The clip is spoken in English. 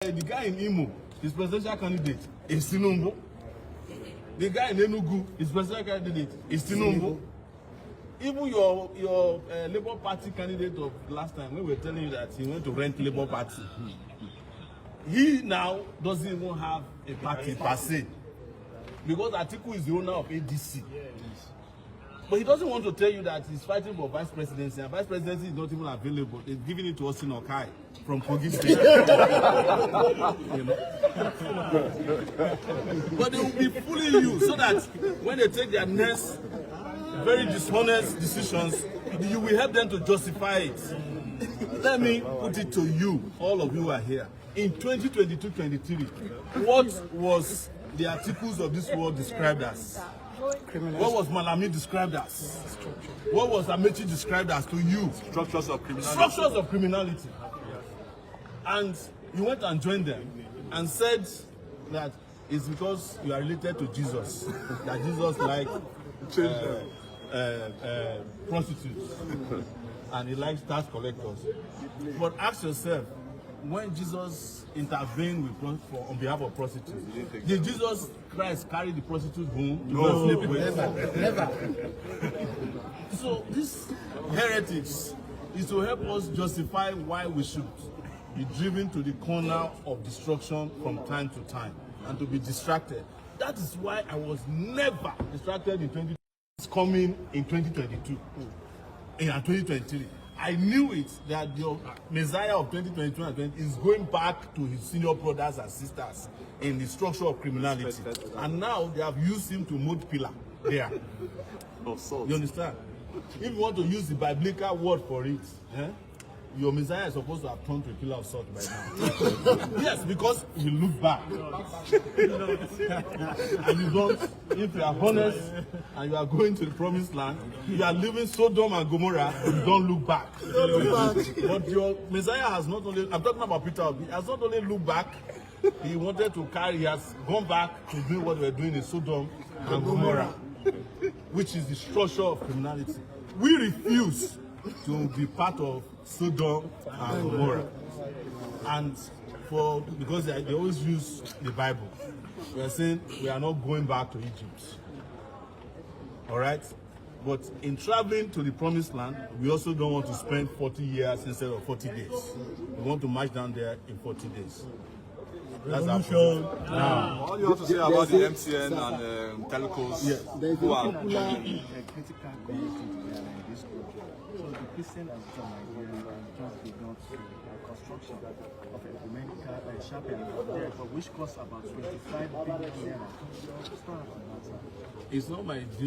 The guy in Imo, his presidential candidate is Tinubu. The guy in Enugu, his presidential candidate is Tinubu. Even your Labour Party candidate of last time, when we were telling you that he went to rent Labour Party, he now doesn't even have a party per se, because Atiku is the owner of ADC. But he doesn't want to tell you that he's fighting for vice presidency, and vice presidency is not even available. They're giving it to Austin Okai from Kogi State. You know? But they will be fooling you so that when they take their next very dishonest decisions, you will help them to justify it. Let me put it to you, all of you who are here. In 2022-23, what was the Atikus of this world described as? What was Malami described as? What was Amechi described as to you? Structures of criminality. Structures of criminality. And you went and joined them and said that it's because you are related to Jesus, that Jesus likes prostitutes and he likes tax collectors. But ask yourself, when Jesus intervened on behalf of prostitutes, did Jesus Christ carry the prostitutes home to go sleep with? Never. So this heretics is to help us justify why we should be driven to the corner of destruction from time to time and to be distracted. That is why I was never distracted in 2020. It's coming in 2022 and 2023. I knew it that the Messiah of 2022 and 20 is going back to his senior brothers and sisters in the structure of criminality. And now they have used him to mold pillar there. You understand? If you want to use the biblical word for it, your Messiah is supposed to have turned to a pillar of salt by now. Yes, because you look back. And you don't, if you are honest and you are going to the promised land, you are leaving Sodom and Gomorrah, you don't look back. But your Messiah has not only, I'm talking about Peter, he has not only looked back, he wanted to carry, he has gone back to do what we were doing in Sodom and Gomorrah, which is the structure of criminality. We refuse to be part of Sodom and Gomorrah, and because they always use the Bible, we are saying we are not going back to Egypt. All right, but in traveling to the promised land, we also don't want to spend 40 years instead of 40 days. We want to march down there in 40 days. That's our plan. Now, all you have to say about the MTN and telecos, There's a who popular critical community in this group. So the Christian and Nigeria just begun to construction of a medical chapel there, which costs about 25 billion naira. It's not my duty